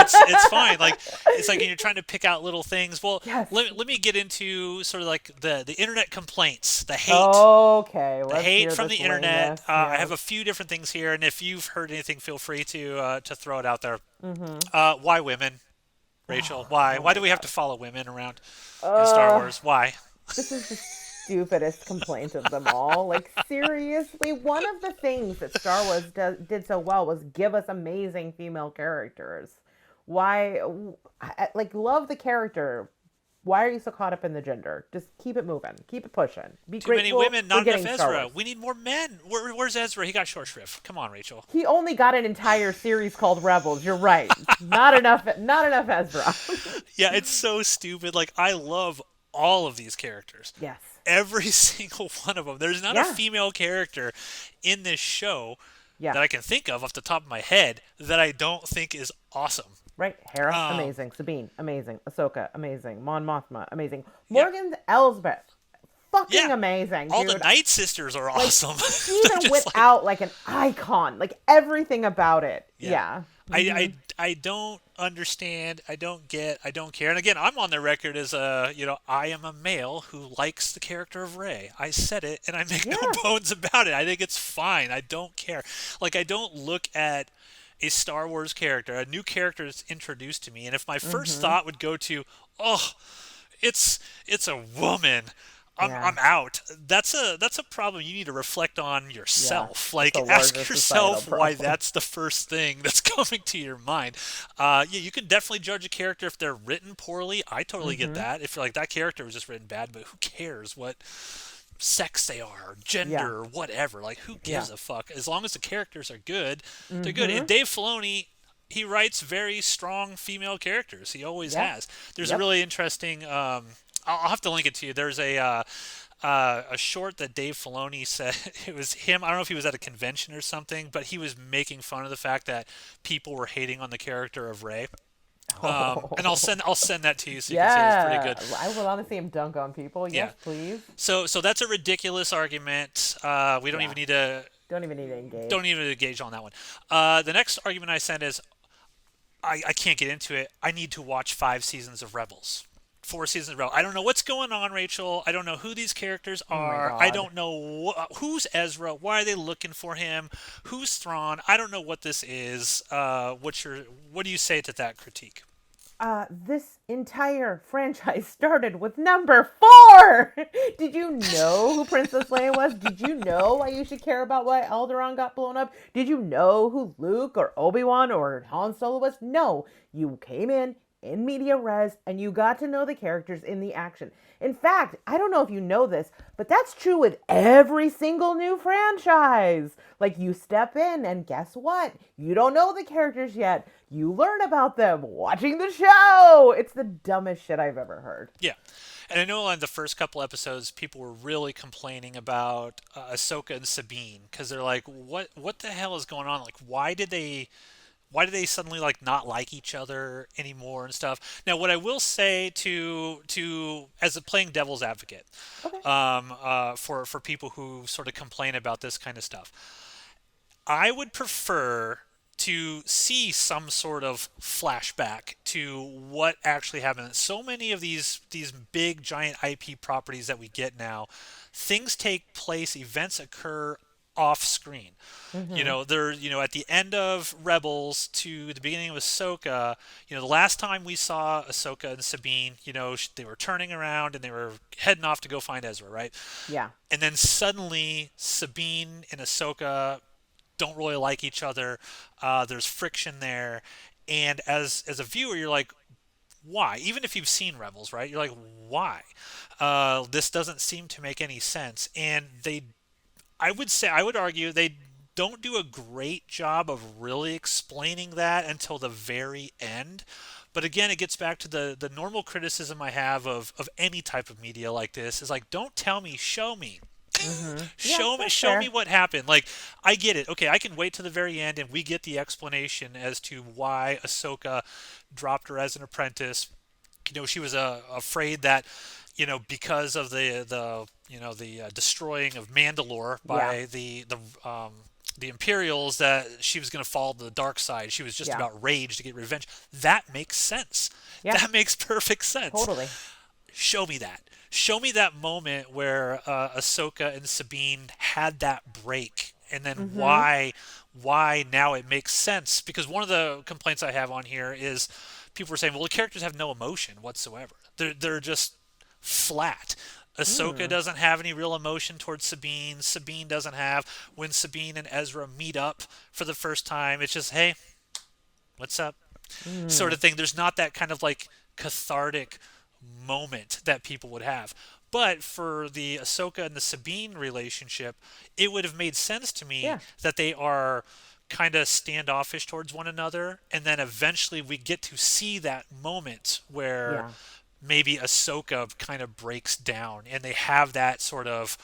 it's fine. Like it's like you're trying to pick out little things. Well, Yes. let me get into sort of like the internet complaints, the hate. Okay, The let's hate hear from the this internet. lameness. I Yes. have a few different things here, and if you've heard anything, feel free to throw it out there. Mm-hmm. Why women, Rachel? Why? Oh Why my do we have to god. follow women around in Star Uh, Wars? Why? this is the stupidest complaint of them all. Like seriously, one of the things that Star Wars did so well was give us amazing female characters. Why? Like love the character. Why are you so caught up in the gender? Just keep it moving. Keep it pushing. Be Too many grateful women, for not enough getting Star Ezra. Wars. We need more men. Where's Ezra? He got short shrift. Come on, Rachel. He only got an entire series called Rebels. You're right. Not enough. Not enough Ezra. Yeah, it's so stupid. Like I love all of these characters. Yes. Every single one of them. There's not a Yeah. female character in this show Yeah. that I can think of off the top of my head that I don't think is awesome. Right, Hera, Um, amazing. Sabine, amazing. Ahsoka, amazing. Mon Mothma, amazing. yeah, Morgan Elsbeth, fucking yeah. amazing, All the dude. Night Sisters are Like awesome. They're even just like, without like an icon, like everything about it. yeah. Yeah. I don't understand. I don't get. I don't care. And again, I'm on the record as I am a male who likes the character of Rey. I said it, and I make no Yeah. bones about it. I think it's fine. I don't care. Like I don't look at a Star Wars character, a new character is introduced to me, and if my first Mm-hmm. thought would go to, oh, it's a woman, Yeah. I'm out. That's a problem you need to reflect on Yeah. yourself. It's a Like, larger ask societal yourself why problem. that's the first thing that's coming to your mind. Yeah, you can definitely judge a character if they're written poorly. I totally get Mm-hmm. that. If you're like that character was just written bad, but who cares what sex they are, or Yeah. gender, or whatever. Like, who Yeah. gives a fuck? As long as the characters are good, they're good. And Mm-hmm. Dave Filoni, he writes very strong female characters. He always Yeah. has. There's a Yep. really interesting. I'll have to link it to you. There's a short that Dave Filoni said. It was him. I don't know if he was at a convention or something, but he was making fun of the fact that people were hating on the character of Rey. And I'll Oh. send that to you so you can see it. It's pretty Yeah. good. I would want to see him dunk on people. Yeah. Yes, please. So that's a ridiculous argument. We don't Yeah. even need to Don't even need to engage. don't even engage on that one. The next argument I send is I can't get into it. I need to watch 5 seasons of Rebels. 4 seasons of Rebels. I don't know what's going on, Rachel. I don't know who these characters Oh my are. I God. don't know who's Ezra. Why are they looking for him? Who's Thrawn? I don't know what this is. What do you say to that critique? This entire franchise started with number 4. Did you know who Princess Leia was? Did you know why you should care about why Alderaan got blown up? Did you know who Luke or Obi-Wan or Han Solo was? No. You came in media res and you got to know the characters in the action. In fact, I don't know if you know this, but that's true with every single new franchise. Like, you step in and guess what? You don't know the characters yet. You learn about them watching the show. It's the dumbest shit I've ever heard. Yeah. And I know on the first couple episodes, people were really complaining about Ahsoka and Sabine because they're like, what the hell is going on? Like, why did they suddenly like not like each other anymore and stuff? Now, what I will say to as a playing devil's advocate, Okay. for people who sort of complain about this kind of stuff, I would prefer to see some sort of flashback to what actually happened. So many of these big giant IP properties that we get now, things take place, events occur off screen. Mm-hmm. At the end of Rebels to the beginning of Ahsoka, the last time we saw Ahsoka and Sabine, they were turning around and they were heading off to go find Ezra, right? Yeah. And then suddenly Sabine and Ahsoka don't really like each other. There's friction there, and as a viewer, you're like, why? Even if you've seen Rebels, right? You're like, why? This doesn't seem to make any sense. And I would argue they don't do a great job of really explaining that until the very end. But again, it gets back to the normal criticism I have of any type of media like this is like, don't tell me, show me. Mm-hmm. Yeah, Show me, that's show me fair. what happened. Like, I get it. Okay, I can wait to the very end and we get the explanation as to why Ahsoka dropped her as an apprentice. She was afraid that, because of the destroying of Mandalore Yeah. by the Imperials, that she was going to fall to the dark side. She was just Yeah. about rage to get revenge. That makes sense. Yeah. That makes perfect sense. Totally. Show me that. Show me that moment where Ahsoka and Sabine had that break, and then Mm-hmm. why now it makes sense. Because one of the complaints I have on here is people were saying, well, the characters have no emotion whatsoever. They're just flat. Ahsoka Mm. doesn't have any real emotion towards Sabine. Sabine doesn't have. When Sabine and Ezra meet up for the first time, it's just, hey, what's up? Sort Mm. of thing. There's not that kind of like cathartic moment that people would have. But for the Ahsoka and the Sabine relationship, it would have made sense to me Yeah. that they are kind of standoffish towards one another, and then eventually we get to see that moment where Yeah. maybe Ahsoka kind of breaks down, and they have that sort of,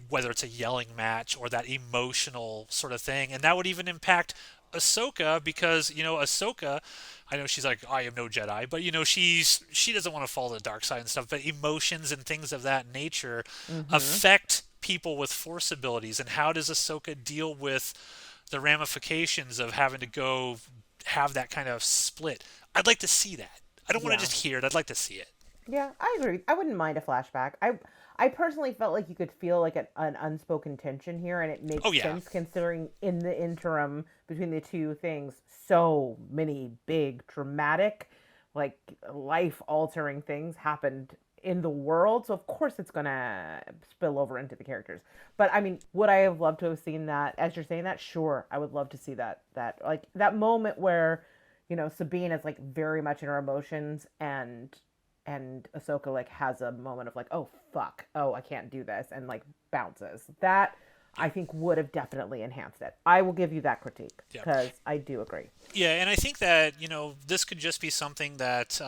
whether it's a yelling match or that emotional sort of thing, and that would even impact Ahsoka because Ahsoka, I know she's like, I am no Jedi, but she doesn't want to fall to the dark side and stuff, but emotions and things of that nature Mm-hmm. affect people with Force abilities, and how does Ahsoka deal with the ramifications of having to go have that kind of split? I'd like to see that. I don't want to Yeah. just hear it. I'd like to see it. Yeah, I agree. I wouldn't mind a flashback. I personally felt like you could feel like an unspoken tension here, and it Oh makes yeah, sense considering in the interim between the two things, so many big, dramatic, like life altering things happened in the world. So of course it's gonna spill over into the characters. But I mean, would I have loved to have seen that? As you're saying that, sure, I would love to see that like that moment where Sabine is like very much in her emotions, and Ahsoka like has a moment of like, oh fuck, oh I can't do this, and like bounces. That I yeah, think would have definitely enhanced it. I will give you that critique yeah. because I do agree. Yeah, and I think that, this could just be something that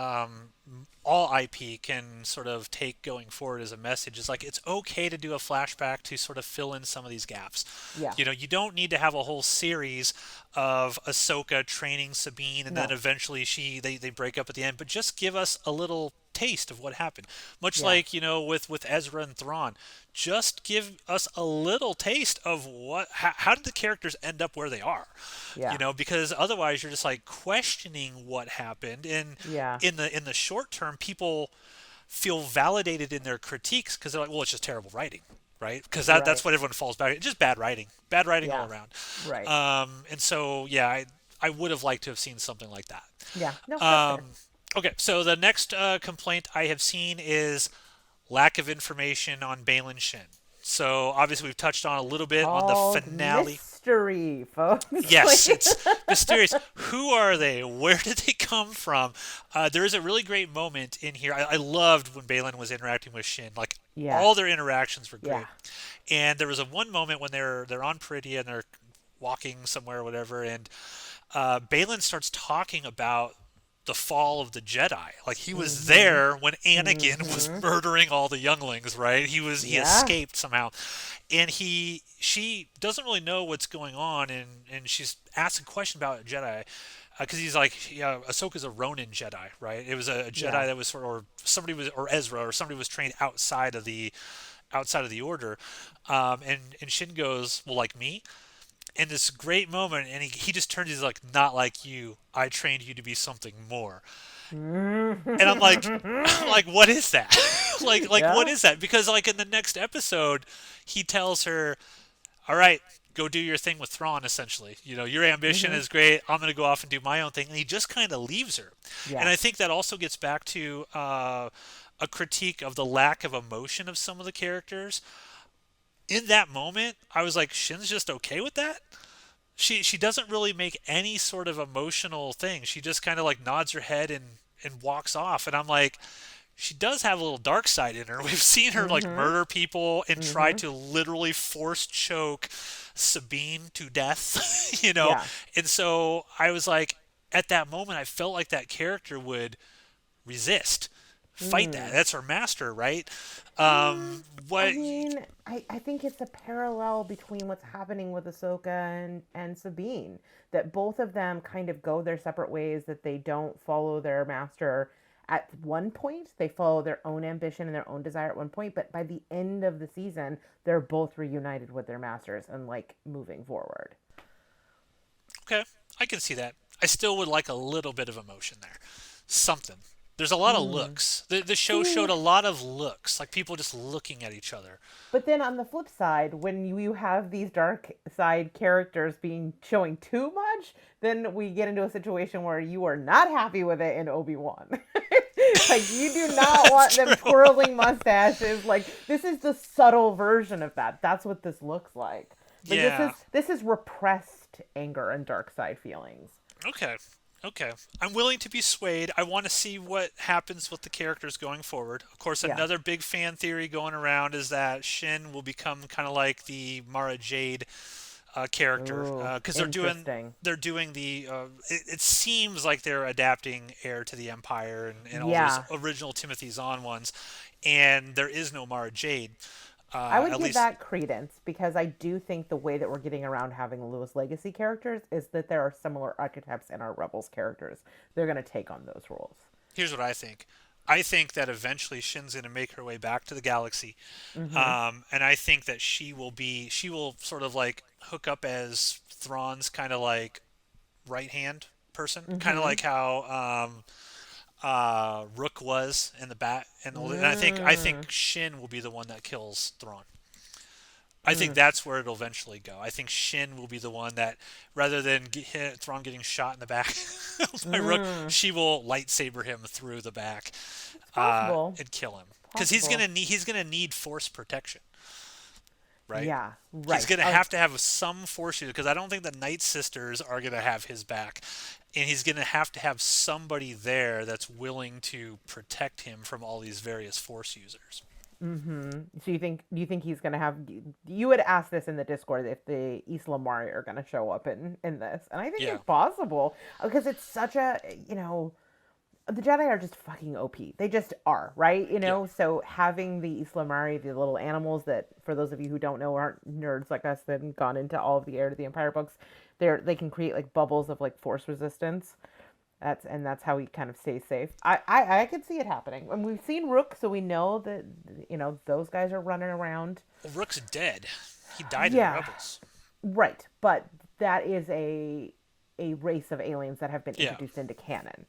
all IP can sort of take going forward as a message. Is like it's okay to do a flashback to sort of fill in some of these gaps. Yeah. You don't need to have a whole series of Ahsoka training Sabine and then No. eventually they break up at the end, but just give us a little taste of what happened. Much Yes. like, with Ezra and Thrawn, just give us a little taste of how did the characters end up where they are? Yeah. Because otherwise you're just like questioning what happened, and Yeah. in the short term people feel validated in their critiques because they're like, well, it's just terrible writing, right? Because that's Right. what everyone falls back. It's just bad writing all Yeah. around. Right. And so yeah, I would have liked to have seen something like that. Yeah. No, that's Um, fair. okay, so the next complaint I have seen is lack of information on Balin Shin. So obviously we've touched on a little bit on the Called finale. mystery, folks. Yes, Like, it's mysterious. Who are they? Where did they come from? There is a really great moment in here. I loved when Balin was interacting with Shin. Like yes. all their interactions were Yeah. great. And there was a one moment when they're on Peridia and they're walking somewhere or whatever, and Balin starts talking about the fall of the Jedi. Like he was Mhm. there when Anakin was Mhm. murdering all the younglings, right? He Yeah. escaped somehow, and she doesn't really know what's going on, and she's asked a question about Jedi. Because he's like, yeah, Ahsoka's a Ronin Jedi, right? It was a Jedi Yeah. that was or somebody was, or Ezra, or somebody was trained outside of the Order, and Shin goes, well, like me, in this great moment, and he just turns, he's like, not like you, I trained you to be something more. And I'm like, what is that? Like what Yeah. is that? Because like in the next episode he tells her, all right, go do your thing with Thrawn, essentially. Your ambition Mhm. is great, I'm going to go off and do my own thing, and he just kind of leaves her. And Yes. I think that also gets back to a critique of the lack of emotion of some of the characters. In that moment I was like, Shin's just okay with that. She doesn't really make any sort of emotional thing. She just kind of like nods her head and walks off. And I'm like, she does have a little dark side in her. We've seen her like Mhm. murder people and try Mhm. to literally force choke Sabine to death. Yeah. And so I was like, at that moment, I felt like that character would resist, fight that. Mm. That's her master, right? Mm, I What? mean, I think it's a parallel between what's happening with Ahsoka and Sabine. That both of them kind of go their separate ways, that they don't follow their master at one point. They follow their own ambition and their own desire at one point, but by the end of the season, they're both reunited with their masters and like moving forward. Okay, I can see that. I still would like a little bit of emotion there. Something. There's a lot of Mm. looks. The show See, showed a lot of looks, like people just looking at each other. but then on the flip side, when you have these dark side characters being showing too much, then we get into a situation where you are not happy with it in Obi-Wan. Like you do not That's want them true. twirling mustaches. Like this is the subtle version of that. That's what this looks like. Like Yeah. this is repressed anger and dark side feelings. Okay. Okay. I'm willing to be swayed. I want to see what happens with the characters going forward. Of course, Yeah. another big fan theory going around is that Shin will become kind of like the Mara Jade character, Ooh, because interesting. they're doing the it seems like they're adapting Heir to the Empire and all those Yeah. original Timothy Zahn ones, and there is no Mara Jade, I would at give least. that credence because I do think the way that we're getting around having Lewis legacy characters is that there are similar archetypes in our Rebels characters. They're going to take on those roles. Here's what I think. I think that eventually Shin's going to make her way back to the galaxy, Mm-hmm. and I think that she will sort of like hook up as Thrawn's kind of like right hand person, kind of Mm-hmm. like how Rook was in the back, and I think Mm, Shin will be the one that kills Thrawn. I think mm, that's where it'll eventually go. I think Shin will be the one that, rather than Thrawn getting shot in the back by Rook, mm. she will lightsaber him through the back It's possible. and kill him because Possible. he's gonna need force protection, right? Yeah, He's right. gonna have some force user because I don't think the Night Sisters are gonna have his back, and he's gonna have somebody there that's willing to protect him from all these various force users. Mm-hmm. So do you think he's gonna have? You would ask this in the Discord if the Isla Mari are gonna show up in this, and I think Yeah, it's possible because it's such a the Jedi are just fucking OP. They just are, right? yeah. So having the Isla Mari, the little animals that, for those of you who don't know, aren't nerds like us that have gone into all of the Heir to the Empire books, they can create like bubbles of like force resistance. That's how he kind of stays safe. I could see it happening. And we've seen Rook, so we know that those guys are running around. Well, Rook's dead. He died in Yeah, Rebels. right. But that is a race of aliens that have been Yeah, introduced into canon.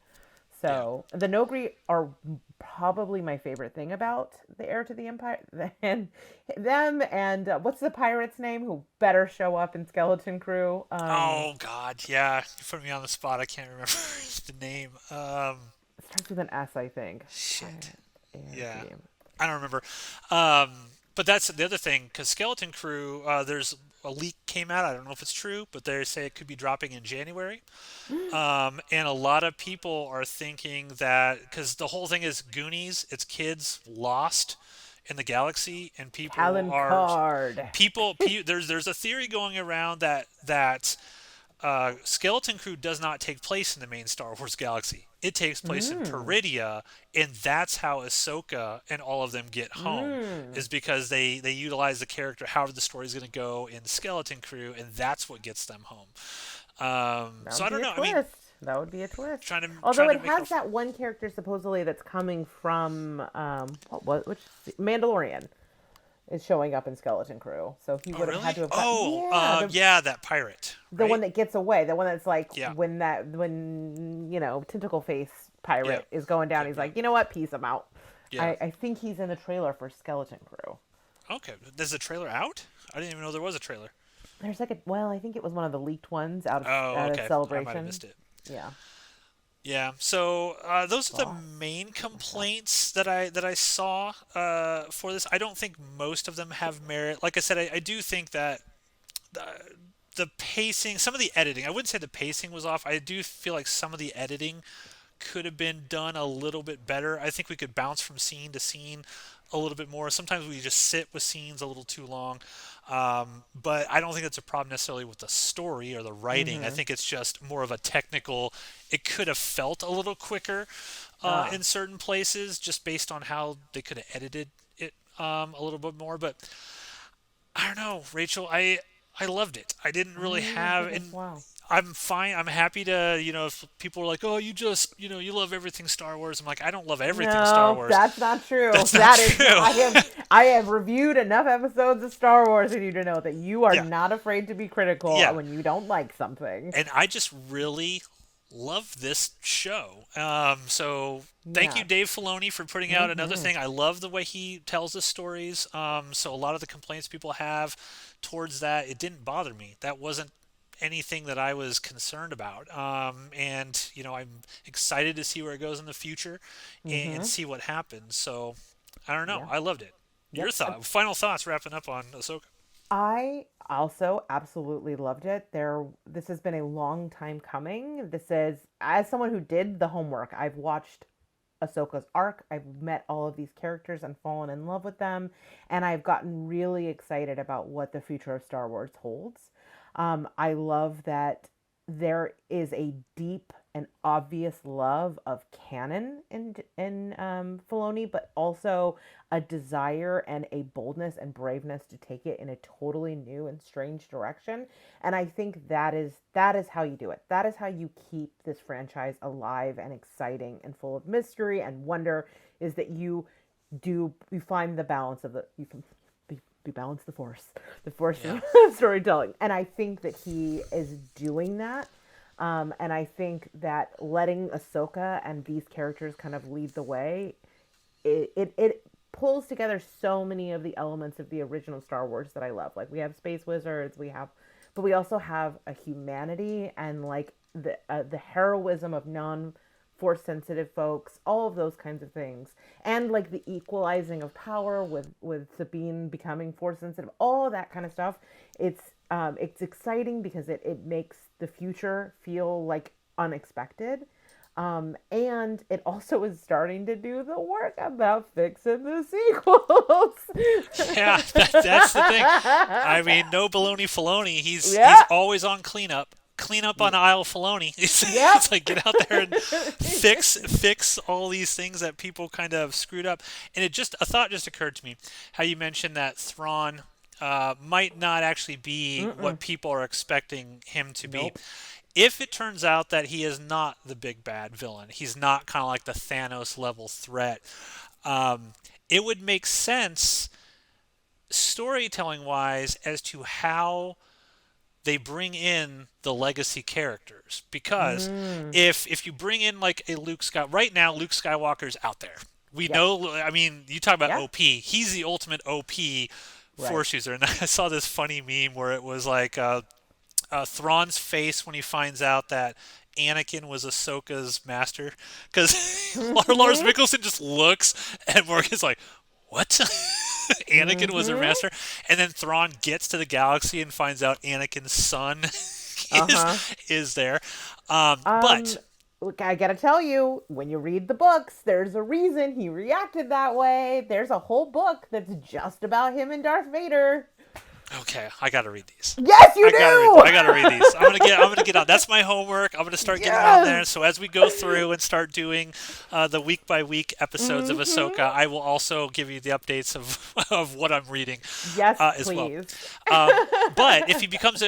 yeah. So the Nogri are probably my favorite thing about the Heir to the Empire, and them and what's the pirate's name who better show up in Skeleton Crew? Oh God, yeah. You put me on the spot. I can't remember the name. It starts with an S, I think. Shit. Pirate Heir to Yeah, the I don't remember. Um, but that's the other thing because Skeleton Crew. There's a leak came out. I don't know if it's true, but they say it could be dropping in January. And a lot of people are thinking that because the whole thing is Goonies, it's kids lost in the galaxy, and people Talon are Card. there's a theory going around that Skeleton Crew does not take place in the main Star Wars galaxy. It takes place in Mm, Peridia, and that's how Ahsoka and all of them get home, mm. is because they utilize the character, however the story's going to go in Skeleton Crew, and that's what gets them home. That So would I be don't a know. I mean, twist. That would be a twist. trying to Although trying to it make it. has that one character supposedly that's coming from which Mandalorian is showing up in Skeleton Crew. So he Oh would have had really? to have got Oh, the yeah, that pirate, the one right? that gets away, the one that's like Yeah, when Tentacle Face yeah, pirate is going down. yep, He's yep, like, you know what? Peace. I'm out. yeah. I think he's in the trailer for Skeleton Crew. Okay, is the trailer out? I didn't even know there was a trailer. There's like I think it was one of the leaked ones Oh, out of okay. I might have Celebration. missed it. Yeah. Yeah. So those are the Boss. main Like that. complaints that I saw for this. I don't think most of them have merit. Like I said, I do think that the, the pacing, some of the editing. I wouldn't say the pacing was off. I do feel like some of the editing could have been done a little bit better. I think we could bounce from scene to scene a little bit more. Sometimes we just sit with scenes a little too long. But I don't think it's a problem necessarily with the story or the writing. I Mm-hmm. think it's just more of a technical. It could have felt a little quicker Ah. in certain places, just based on how they could have edited it a little bit more. But I don't know, Rachel. I loved it. I didn't I really loved have, it as and well. I'm fine. I'm happy to, if people are like, "Oh, you just, you love everything Star Wars." I'm like, I don't love everything Star No, Wars. that's not true. That's not I have true. I have reviewed enough episodes of Star Wars for you to know that you are Yeah, not afraid to be critical yeah. when you don't like something. And I just really love this show. So thank you, Yeah. Dave Filoni, for putting out another Mm-hmm. thing. I love the way he tells the stories. So a lot of the complaints people have towards that, it didn't bother me. That wasn't anything that I was concerned about. And I'm excited to see where it goes in the future and Mm-hmm. see what happens. So I don't know. Yeah. I loved it. Your Yep. final thoughts wrapping up on Ahsoka. I also absolutely loved it. This has been a long time coming. This is, as someone who did the homework, I've watched Ahsoka's arc. I've met all of these characters and fallen in love with them, and I've gotten really excited about what the future of Star Wars holds. I love that there is a deep and obvious love of canon in Filoni, but also a desire and a boldness and braveness to take it in a totally new and strange direction. And I think that is how you do it. That is how you keep this franchise alive and exciting and full of mystery and wonder, is that you find the balance of you can be balance the force Yeah. of storytelling. And I think that he is doing that. And I think that letting Ahsoka and these characters kind of lead the way, it pulls together so many of the elements of the original Star Wars that I love. Like we have space wizards, but we also have a humanity and like the heroism of non force sensitive folks, all of those kinds of things, and like the equalizing of power with Sabine becoming force sensitive, all of that kind of stuff. It's exciting because it makes the future feel like unexpected. And it also is starting to do the work about fixing the sequels. Yeah, that's the thing. I mean, no baloney Filoni. He's always on cleanup. Clean up on aisle Filoni. It's like get out there and fix all these things that people kind of screwed up. And a thought just occurred to me. How you mentioned that Thrawn might not actually be what people are expecting him to be. If it turns out that he is not the big bad villain, he's not kind of like the Thanos level threat, it would make sense storytelling wise as to how they bring in the legacy characters. Because if you bring in like a Luke Skywalker, right now Luke Skywalker's out there. We know, I mean, you talk about OP. He's the ultimate OP Force user. And I saw this funny meme where it was like Thrawn's face when he finds out that Anakin was Ahsoka's master. Because Lars Mikkelsen just looks and Morgan's like, what? Anakin was her master? And then Thrawn gets to the galaxy and finds out Anakin's son is there. But look, I gotta tell you, when you read the books, there's a reason he reacted that way. There's a whole book that's just about him and Darth Vader. Okay, I gotta read these. Yes, you do. I gotta read these. I'm gonna get on. That's my homework. I'm gonna start getting on there. So as we go through and start doing the week by week episodes of Ahsoka, I will also give you the updates of what I'm reading. Yes, as please. Well. But if he becomes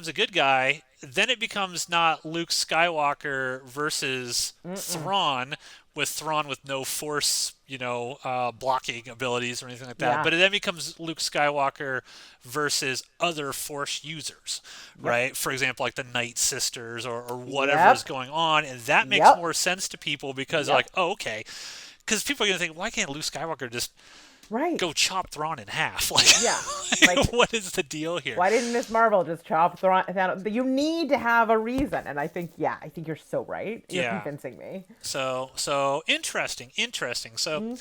a good guy, then it becomes not Luke Skywalker versus Thrawn. With Thrawn with no force, blocking abilities or anything like that. But it then becomes Luke Skywalker versus other force users, right? For example, like the Night Sisters or whatever is going on. And that makes more sense to people because they're like, oh, okay. Because people are going to think, why can't Luke Skywalker just go chop Thrawn in half? Like, what is the deal here? Why didn't Miss Marvel just chop Thrawn? You need to have a reason, and I think you're so right. You're convincing me. So interesting. So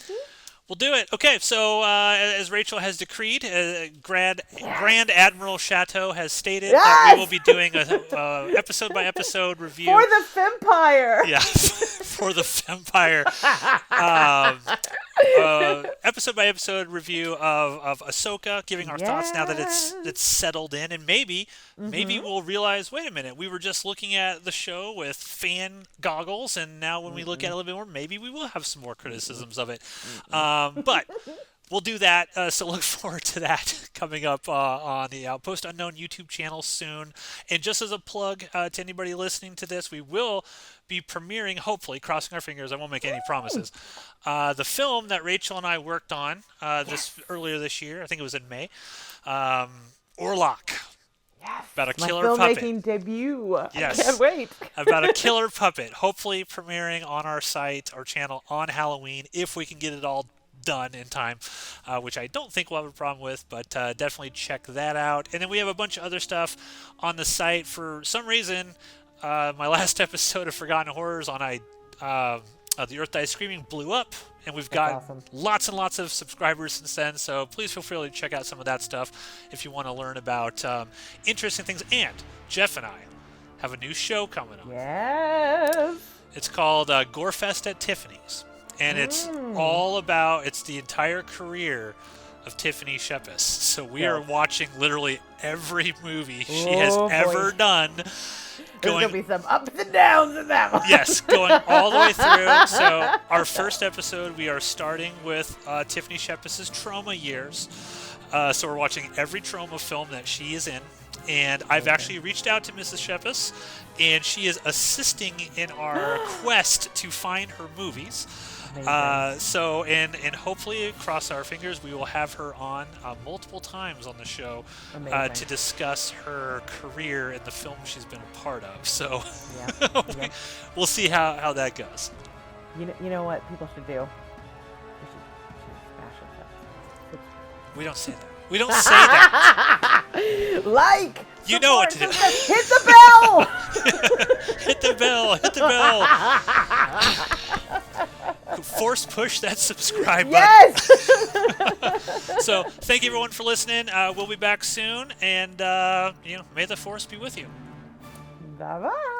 we'll do it. Okay, so as Rachel has decreed, Grand Admiral Chateau has stated that we will be doing a episode by episode review for the Fempire. Yeah, for the Fempire. Episode by episode review of Ahsoka, giving our thoughts now that it's settled in, and maybe we'll realize, wait a minute, we were just looking at the show with fan goggles, and now when we look at it a little bit more, maybe we will have some more criticisms of it. But we'll do that, so look forward to that coming up on the Outpost Unknown YouTube channel soon. And just as a plug to anybody listening to this, we will be premiering, hopefully, crossing our fingers, I won't make any promises, the film that Rachel and I worked on earlier this year. I think it was in May. Orlok. Yes, about a killer puppet. My filmmaking debut. Yes. I can't wait. About a killer puppet. Hopefully premiering on our site, our channel, on Halloween, if we can get it all done in time, which I don't think we'll have a problem with, but definitely check that out. And then we have a bunch of other stuff on the site. For some reason, my last episode of Forgotten Horrors on The Earth Dies Screaming blew up, and we've got lots and lots of subscribers since then, so please feel free to check out some of that stuff if you want to learn about interesting things. And Jeff and I have a new show coming up. Yes! It's called Gorefest at Tiffany's, and it's all about, it's the entire career of Tiffany Shepis. So we are watching literally every movie she has ever done. There's going to be some ups and downs in that one. Yes, going all the way through. So our first episode, we are starting with Tiffany Shepis' trauma years. So we're watching every trauma film that she is in. And I've actually reached out to Mrs. Shepis, and she is assisting in our quest to find her movies. Amazing. And hopefully, cross our fingers, we will have her on multiple times on the show Amazing. to discuss her career in the film she's been a part of. So Yep. Yep. we'll see how that goes. You know what people should do? They should smash it. We don't say that. We don't say that. Like, You know what to do. Hit the bell. Hit the bell. Hit the bell. Force push that subscribe button. Yes. So thank you everyone for listening. We'll be back soon, and may the force be with you. Bye bye.